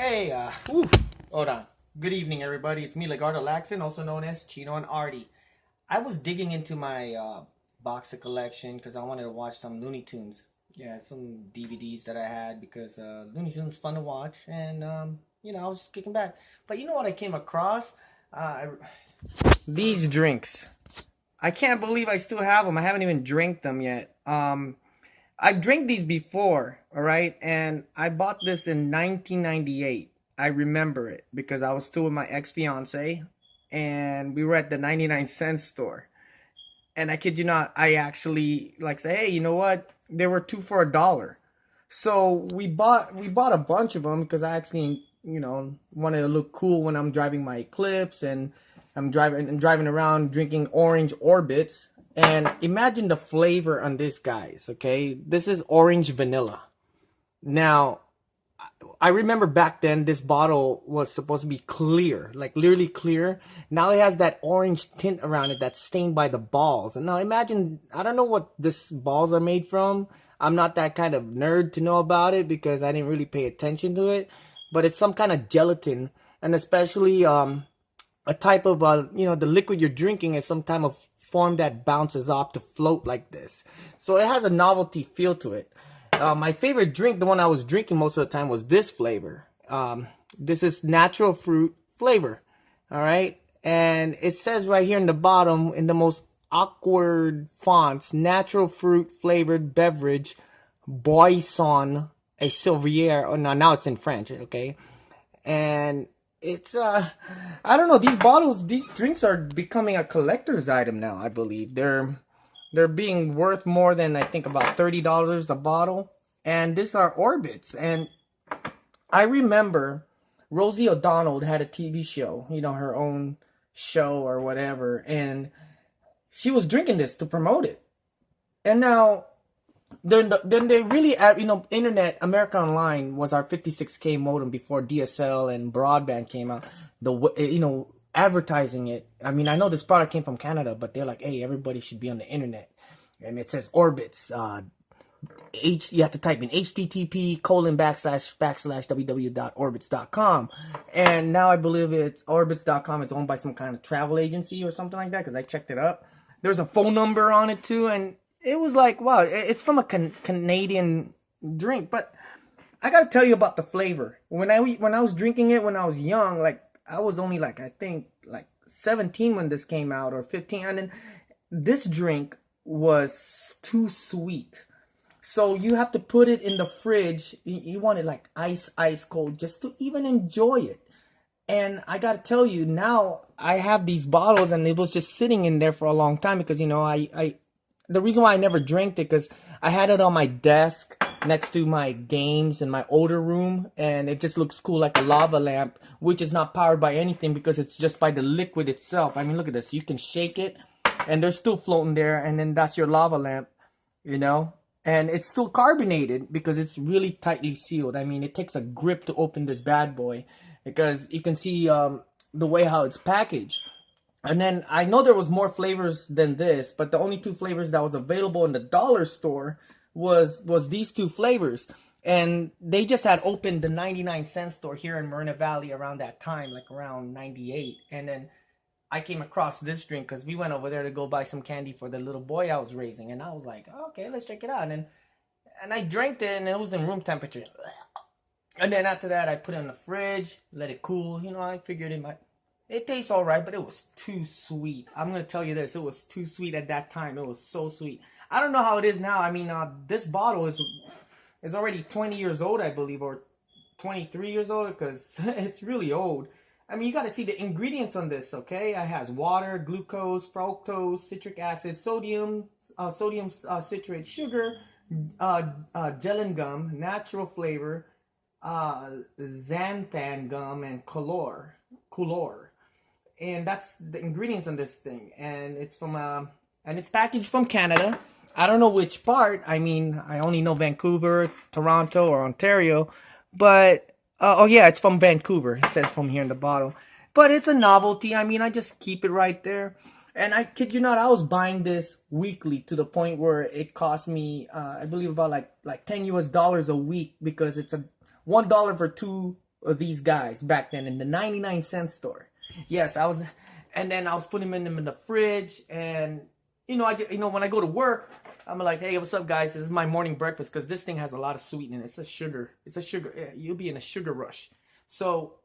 Hey, hold on. Good evening, everybody. It's me, Legardo Laxon, also known as Chino and Artie. I was digging into my boxer collection because I wanted to watch some Looney Tunes. Yeah, some DVDs that I had because Looney Tunes is fun to watch, and I was just kicking back. But you know what I came across? Uh, these drinks. I can't believe I still have them. I haven't even drank them yet. I've drank these before, all right? And I bought this in 1998. I remember it because I was still with my ex-fiance and we were at the 99-cent store. And I kid you not, I actually like say, hey, you know what? They were two for $1. So we bought a bunch of them because I actually, wanted to look cool when I'm driving my Eclipse and I'm driving around drinking orange Orbitz. And imagine the flavor on this, guys, okay? This is orange vanilla. Now, I remember back then this bottle was supposed to be clear, like literally clear. Now it has that orange tint around it that's stained by the balls. And now imagine, I don't know what this balls are made from. I'm not that kind of nerd to know about it because I didn't really pay attention to it. But it's some kind of gelatin, and especially a type of the liquid you're drinking is some type of form that bounces off to float like this. So it has a novelty feel to it. My favorite drink, the one I was drinking most of the time, was this flavor. This is natural fruit flavor. All right. And it says right here in the bottom, in the most awkward fonts, natural fruit flavored beverage, Boisson et Silvière. Oh, no, now it's in French. Okay. And it's I don't know, these drinks are becoming a collector's item now. I believe they're being worth more than, I think, about $30 a bottle. And these are Orbitz. And I remember Rosie O'Donnell had a TV show, her own show or whatever, and she was drinking this to promote it. And now then they really, internet, America Online was our 56K modem before DSL and broadband came out. Advertising it. I mean, I know this product came from Canada, but they're like, hey, everybody should be on the internet. And it says Orbitz. You have to type in http://www.orbitz.com. And now I believe it's Orbitz.com. It's owned by some kind of travel agency or something like that because I checked it up. There's a phone number on it too, and it was like, wow, it's from a Canadian drink. But I gotta tell you about the flavor. When I was drinking it when I was young, like I was only like, I think like 17 when this came out, or 15, and then this drink was too sweet. So you have to put it in the fridge. You want it like ice cold just to even enjoy it. And I gotta tell you, now I have these bottles and it was just sitting in there for a long time because, the reason why I never drank it because I had it on my desk next to my games in my older room, and it just looks cool like a lava lamp, which is not powered by anything because it's just by the liquid itself. I mean, look at this. You can shake it and they're still floating there, and then that's your lava lamp, and it's still carbonated because it's really tightly sealed. I mean, it takes a grip to open this bad boy because you can see the way how it's packaged. And then I know there was more flavors than this, but the only two flavors that was available in the dollar store was these two flavors. And they just had opened the 99-cent store here in Marina Valley around that time, like around 98. And then I came across this drink because we went over there to go buy some candy for the little boy I was raising. And I was like, okay, let's check it out. And I drank it, and it was in room temperature. And then after that, I put it in the fridge, let it cool. I figured it tastes all right, but it was too sweet. I'm going to tell you this. It was too sweet at that time. It was so sweet. I don't know how it is now. I mean, this bottle is already 20 years old, I believe, or 23 years old, because it's really old. I mean, you got to see the ingredients on this, okay? It has water, glucose, fructose, citric acid, sodium citrate, sugar, gellan gum, natural flavor, xanthan gum, and color. And that's the ingredients on this thing. And it's it's packaged from Canada. I don't know which part. I mean, I only know Vancouver, Toronto, or Ontario. But, it's from Vancouver. It says from here in the bottle. But it's a novelty. I mean, I just keep it right there. And I kid you not, I was buying this weekly to the point where it cost me, I believe about like $10 US a week, because it's $1 for two of these guys back then in the 99-cent store. Yes, I was, and then I was putting them in the fridge, and when I go to work, I'm like, hey, what's up, guys? This is my morning breakfast because this thing has a lot of sweetening. It's a sugar. You'll be in a sugar rush. So,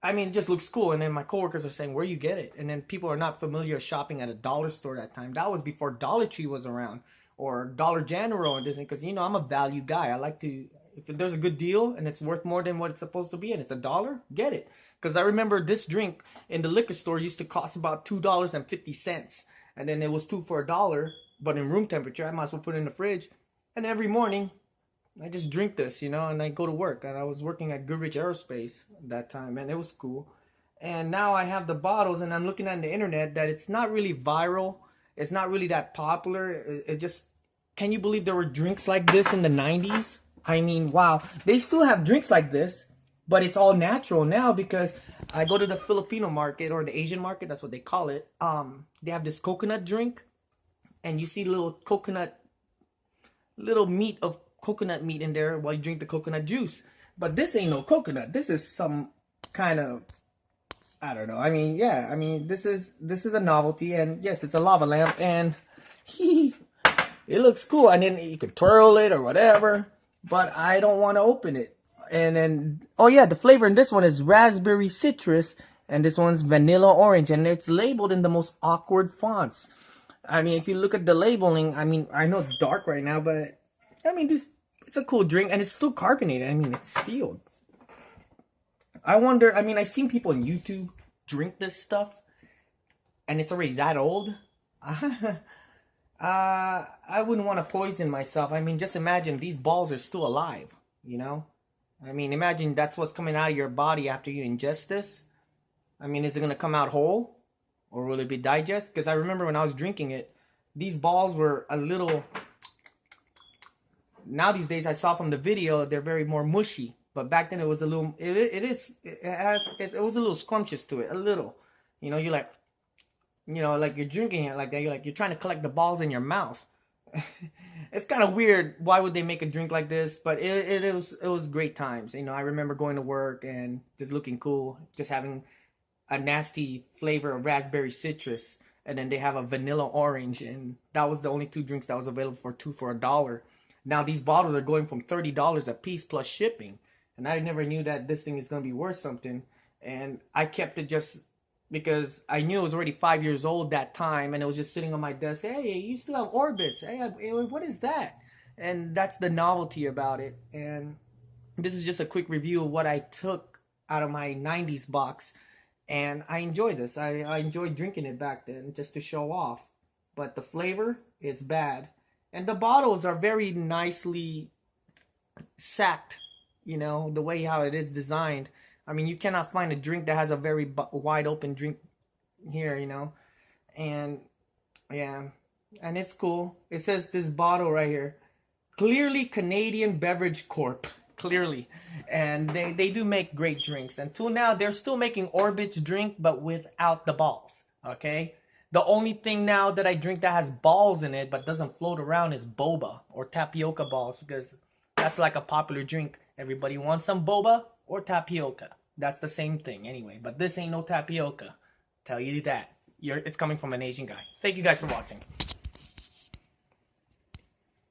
I mean, it just looks cool. And then my coworkers are saying, where you get it? And then people are not familiar shopping at a dollar store that time. That was before Dollar Tree was around or Dollar General or Disney. Because I'm a value guy. I like to, if there's a good deal and it's worth more than what it's supposed to be and it's $1, get it. Because I remember this drink in the liquor store used to cost about $2.50. And then it was 2 for $1. But in room temperature, I might as well put it in the fridge. And every morning, I just drink this, and I go to work. And I was working at Goodrich Aerospace at that time, and it was cool. And now I have the bottles, and I'm looking on the internet that it's not really viral. It's not really that popular. It just, can you believe there were drinks like this in the 90s? I mean, wow. They still have drinks like this, but it's all natural now because I go to the Filipino market or the Asian market, that's what they call it. They have this coconut drink. And you see little meat of coconut meat in there while you drink the coconut juice. But this ain't no coconut. This is some kind of, I don't know. I mean, yeah. I mean, this is a novelty. And yes, it's a lava lamp. And it looks cool. And then you could twirl it or whatever. But I don't want to open it. And then, oh yeah, the flavor in this one is raspberry citrus. And this one's vanilla orange. And it's labeled in the most awkward fonts. I mean, if you look at the labeling, I mean, I know it's dark right now, but I mean, it's a cool drink and it's still carbonated. I mean, it's sealed. I wonder, I mean, I've seen people on YouTube drink this stuff and it's already that old. I wouldn't want to poison myself. I mean, just imagine these balls are still alive, I mean, imagine that's what's coming out of your body after you ingest this. I mean, is it going to come out whole? Or will it be digest? Because I remember when I was drinking it, these balls were a little... Now these days I saw from the video, they're very more mushy. But back then it was a little... It was a little scrumptious to it. A little. You're like... like you're drinking it like that. You're trying to collect the balls in your mouth. It's kind of weird. Why would they make a drink like this? But it was great times. I remember going to work and just looking cool. Just having... a nasty flavor of raspberry citrus, and then they have a vanilla orange, and that was the only 2 drinks that was available for 2 for $1. Now these bottles are going from $30 a piece plus shipping, and I never knew that this thing is going to be worth something. And I kept it just because I knew it was already 5 years old that time, and it was just sitting on my desk. Hey, you still have Orbitz? Hey, what is that? And that's the novelty about it. And this is just a quick review of what I took out of my 90s box. And I enjoy this. I enjoyed drinking it back then just to show off. But the flavor is bad. And the bottles are very nicely sacked. The way how it is designed. I mean, you cannot find a drink that has a very wide open drink here, And, yeah. And it's cool. It says this bottle right here. Clearly Canadian Beverage Corp. Clearly. And they do make great drinks. Until now, they're still making Orbitz drink, but without the balls. Okay? The only thing now that I drink that has balls in it, but doesn't float around is boba or tapioca balls. Because that's like a popular drink. Everybody wants some boba or tapioca. That's the same thing anyway. But this ain't no tapioca. Tell you that. It's coming from an Asian guy. Thank you guys for watching.